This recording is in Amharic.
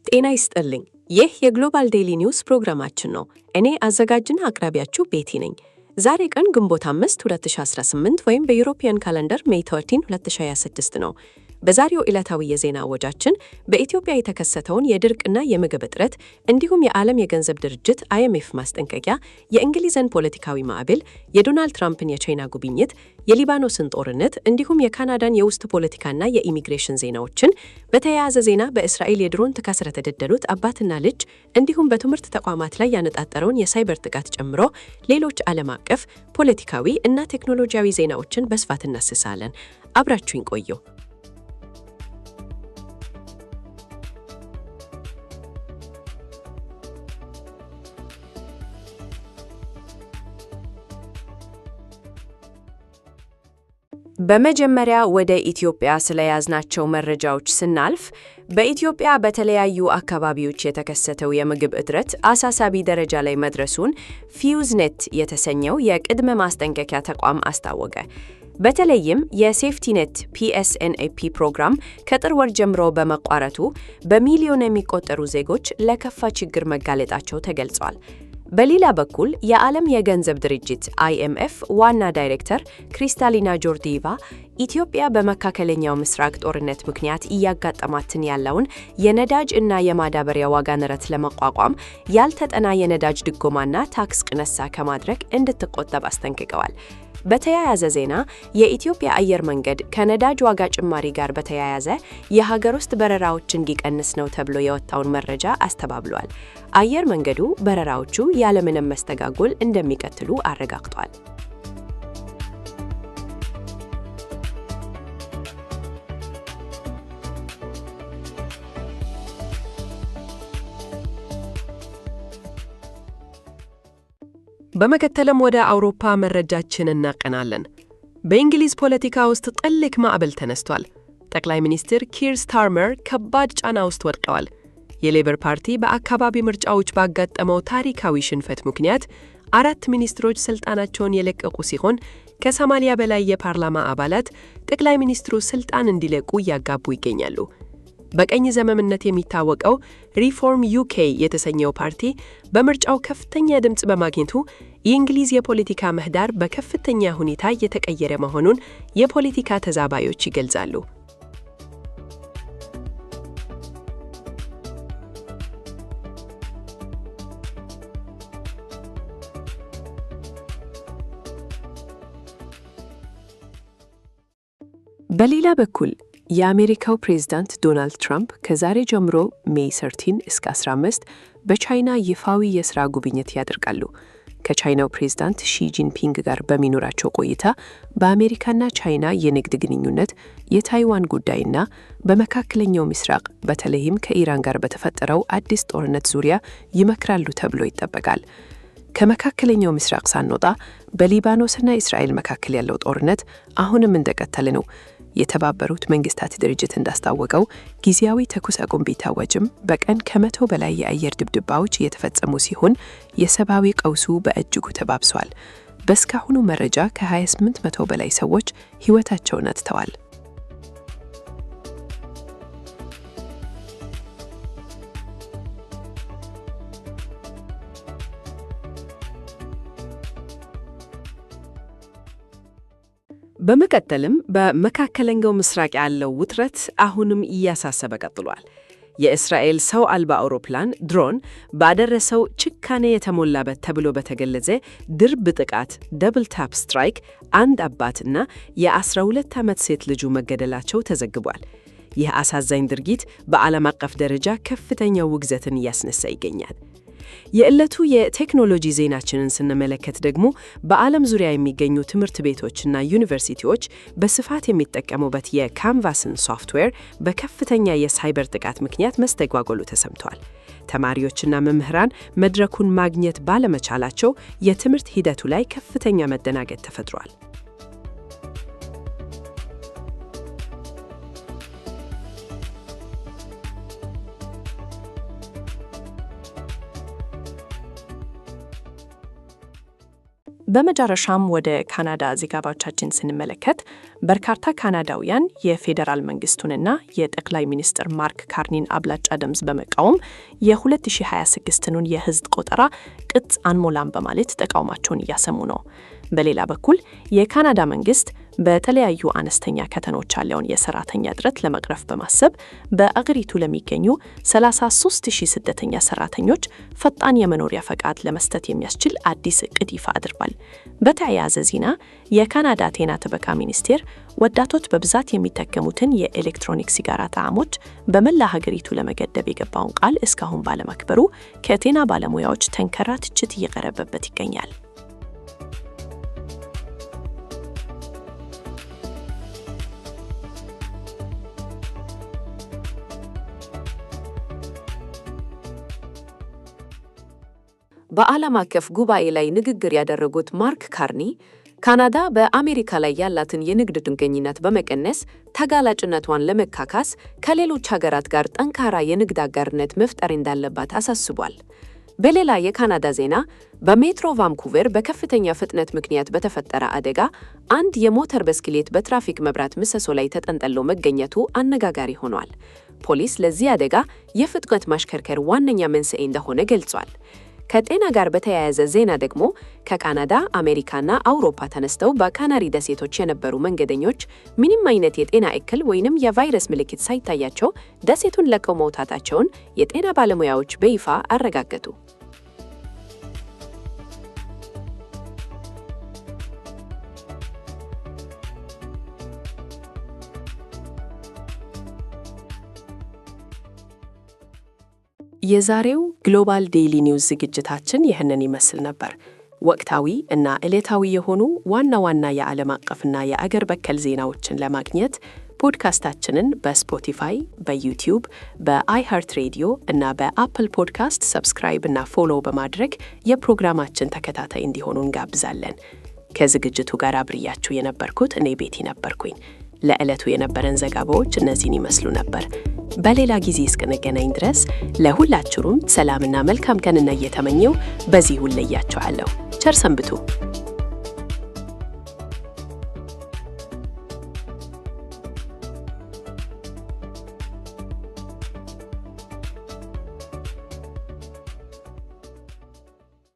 ጤና ይስጥልኝ። ይህ የግሎባል ዴይሊ ኒውስ ፕሮግራማችን ነው። እኔ አዘጋጅና አቅራቢያችሁ ቤቲ ነኝ። ዛሬ ቀን ግንቦት 5 2018 ወይም በዩሮፒያን ካለንደር ሜይ 13 2026 ነው። በዛሬው ዕለታዊ የዜና ወጃችን በኢትዮጵያ የተከሰተውን የድርቅና የምግብ እጥረት እንዲሁም የዓለም የገንዘብ ድርጅት IMF ማስጠንቀቂያ፣ የእንግሊዝን ፖለቲካዊ ማዕበል፣ የዶናልድ ትራምፕን የቻይና ጉብኝት፣ የሊባኖስን ጦርነት እንዲሁም የካናዳን የውስጥ ፖለቲካና የኢሚግሬሽን ዜናዎችን፣ በተያያዘ ዜና በእስራኤል የድሮን ጥቃት ስለተገደሉት አባትና ልጅ እንዲሁም በትምህርት ተቋማት ላይ ያነጣጠረውን የሳይበር ጥቃት ጨምሮ ሌሎች ዓለም አቀፍ ፖለቲካዊ እና ቴክኖሎጂያዊ ዜናዎችን በስፋት እናስሳለን። አብራችሁን ቆዩ። በመጀመሪያ ወደ ኢትዮጵያ ስለያዝናቸው መረጃዎች ስናልፍ በኢትዮጵያ በተለያዩ አካባቢዎች የተከሰተው የምግብ እጥረት አሳሳቢ ደረጃ ላይ መድረሱን ፊውዝኔት የተሰኘው የቅድመ ማስጠንቀቂያ ተቋም አስታወቀ። በተለይም የሴፍቲኔት PSNAP ፕሮግራም ከጥር ወር ጀምሮ በመቋረጡ በሚሊዮን የሚቆጠሩ ዜጎች ለከፋ ችግር መጋለጣቸው ተገልጿል። በሌላ በኩል የዓለም የገንዘብ ድርጅት IMF ዋና ዳይሬክተር ክሪስታሊና ጆርጂየቫ ኢትዮጵያ በመካከለኛው ምስራቅ ጦርነት ምክንያት እያጋጠማትን ያለውን የነዳጅ እና የማዳበሪያ ዋጋ ንረት ለመቋቋም ያልተጠና የነዳጅ ድጎማና ታክስ ቅነሳ ከማድረግ እንድትቆጠብ አስጠንቅቀዋል። በተያያዘ ዜና የኢትዮጵያ አየር መንገድ ከነዳጅ ዋጋ ጭማሪ ጋር በተያያዘ የሀገር ውስጥ በረራዎች እንዲቀንስ ነው ተብሎ የወጣውን መረጃ አስተባብሏል። አየር መንገዱ በረራዎቹ ያለምንም መስተጓጎል እንደሚቀጥሉ አረጋግጧል። በመከተልም ወደ አውሮፓ መረጃችን እናቀናለን። በእንግሊዝ ፖለቲካ ውስጥ ጥልቅ ማዕበል ተነስቷል። ጠቅላይ ሚኒስትር ኪር ስታርመር ከባድ ጫና ውስጥ ወድቀዋል። የሌበር ፓርቲ በአካባቢ ምርጫዎች ባጋጠመው ታሪካዊ ሽንፈት ምክንያት 4 ሚኒስትሮች ስልጣናቸውን የለቀቁ ሲሆን ከ80 በላይ የፓርላማ አባላት ጠቅላይ ሚኒስትሩ ስልጣን እንዲለቁ እያጋቡ ይገኛሉ። በቀኝ ዘመምነት የሚታወቀው ሪፎርም UK የተሰኘው ፓርቲ በምርጫው ከፍተኛ ድምጽ በማግኘቱ የእንግሊዝ የፖለቲካ ምህዳር በከፍተኛ ሁኔታ እየተቀየረ መሆኑን የፖለቲካ ተዛባዮች ይገልጻሉ። በሌላ በኩል የአሜሪካው ፕሬዝዳንት ዶናልድ ትራምፕ ከዛሬ ጀምሮ ሜይ 13 እስከ 15 በቻይና ይፋዊ የሥራ ጉብኝት ያደርጋሉ። ከቻይናው ፕሬዝዳንት ሺ ጂንፒንግ ጋር በሚኖራቸው ቆይታ በአሜሪካና ቻይና የንግድ ግንኙነት፣ የታይዋን ጉዳይና በመካከለኛው ምስራቅ በተለይም ከኢራን ጋር በተፈጠረው አዲስ ጦርነት ዙሪያ ይመክራሉ ተብሎ ይጠበቃል። ከመካከለኛው ምስራቅ ሳንወጣ በሊባኖስና እስራኤል መካከል ያለው ጦርነት አሁንም እንደቀጠለ ነው። የተባበሩት መንግስታት ድርጅት እንዳስታወቀው ጊዜያዊ ተኩስ አቁም ቢታወጅም በቀን ከ100 በላይ የአየር ድብደባዎች እየተፈጸሙ ሲሆን የሰብአዊ ቀውሱ በእጅጉ ተባብሷል። በእስካሁኑ መረጃ ከ2800 በላይ ሰዎች ሕይወታቸውን አጥተዋል። በመቀጠልም በመካከለኛው ምስራቅ ያለው ውጥረት አሁንም እያሳሰበ ቀጥሏል። የእስራኤል ሰው አልባ አውሮፕላን ድሮን ባደረሰው ጭካኔ የተሞላበት ተብሎ በተገለጸ ድርብ ጥቃት ደብል ታፕ ስትራይክ አንድ አባትና የ12 ዓመት ሴት ልጁ መገደላቸው ተዘግቧል። ይህ አሳዛኝ ድርጊት በዓለም አቀፍ ደረጃ ከፍተኛ ውግዘትን እያስነሳ ይገኛል። የዕለቱ የቴክኖሎጂ ዜናችንን ስንመለከት ደግሞ በዓለም ዙሪያ የሚገኙ ትምህርት ቤቶችና ዩኒቨርሲቲዎች በስፋት የሚጠቀሙበት የካንቫስን ሶፍትዌር በከፍተኛ የሳይበር ጥቃት ምክንያት መስተጓጎሉ ተሰምቷል። ተማሪዎችና መምህራን መድረኩን ማግኘት ባለመቻላቸው የትምህርት ሂደቱ ላይ ከፍተኛ መደናገጥ ተፈጥሯል። በመጨረሻም ወደ ካናዳ ዜጋዎቻችን ስንመለከት በርካታ ካናዳውያን የፌዴራል መንግስቱንና የጠቅላይ ሚኒስትር ማርክ ካርኒን አብላጫ ድምፅ በመቃወም የ2026ን የህዝብ ቆጠራ ቅጽ አንሞላም በማለት ተቃውሟቸውን እያሰሙ ነው። በሌላ በኩል የካናዳ መንግስት በተለያዩ አነስተኛ ከተሞች ያለውን የሰራተኛ እጥረት ለመቅረፍ በማሰብ በአገሪቱ ለሚገኙ 33,000 ስደተኛ ሰራተኞች ፈጣን የመኖሪያ ፈቃድ ለመስጠት የሚያስችል አዲስ እቅድ ይፋ አድርጓል። በተያያዘ ዜና የካናዳ ጤና ጥበቃ ሚኒስቴር ወጣቶች በብዛት የሚጠቀሙትን የኤሌክትሮኒክ ሲጋራ ጣዕሞች በመላ ሀገሪቱ ለመገደብ የገባውን ቃል እስካሁን ባለማክበሩ ከጤና ባለሙያዎች ጠንካራ ትችት እየቀረበበት ይገኛል። በዓለም አቀፍ ጉባኤ ላይ ንግግር ያደረጉት ማርክ ካርኒ ካናዳ በአሜሪካ ላይ ያላትን የንግድ ጥገኝነት በመቀነስ ተጋላጭነቷን ለመካካስ ከሌሎች ሀገራት ጋር ጠንካራ የንግድ አጋርነት መፍጠር እንዳለባት አሳስቧል። በሌላ የካናዳ ዜና በሜትሮ ቫንኩቨር በከፍተኛ ፍጥነት ምክንያት በተፈጠረ አደጋ አንድ የሞተር ብስክሌት በትራፊክ መብራት ምሰሶ ላይ ተጠንጥሎ መገኘቱ አነጋጋሪ ሆኗል። ፖሊስ ለዚህ አደጋ የፍጥነት ማሽከርከር ዋነኛ መንስኤ እንደሆነ ገልጿል። ከጤና ጋር በተያያዘ ዜና ደግሞ ከካናዳ፣ አሜሪካና አውሮፓ ተነስተው በካናሪ ደሴቶች የነበሩ መንገደኞች ምንም አይነት የጤና እክል ወይንም የቫይረስ ምልክት ሳይታያቸው ደሴቱን ለቀው መውጣታቸውን የጤና ባለሙያዎች በይፋ አረጋገጡ። የዛሬው ግሎባል ዴይሊ ኒውስ ዝግጅታችን ይህንን ይመስል ነበር። ወቅታዊ እና ዕለታዊ የሆኑ ዋና ዋና የዓለም አቀፍና የአገር በቀል ዜናዎችን ለማግኘት ፖድካስታችንን በስፖቲፋይ፣ በዩቲዩብ፣ በአይሃርት ሬዲዮ እና በአፕል ፖድካስት ሰብስክራይብ እና ፎሎ በማድረግ የፕሮግራማችን ተከታታይ እንዲሆኑ እንጋብዛለን። ከዝግጅቱ ጋር አብሬያችሁ የነበርኩት እኔ ቤቲ ነበርኩኝ። ለዕለቱ የነበረን ዘገባዎች እነዚህን ይመስሉ ነበር። በሌላ ጊዜ እስክንገናኝ ድረስ ለሁላችሁም ሰላምና መልካም ቀን እየተመኘው በዚሁ እለያችኋለሁ። ቸር ሰንብቱ።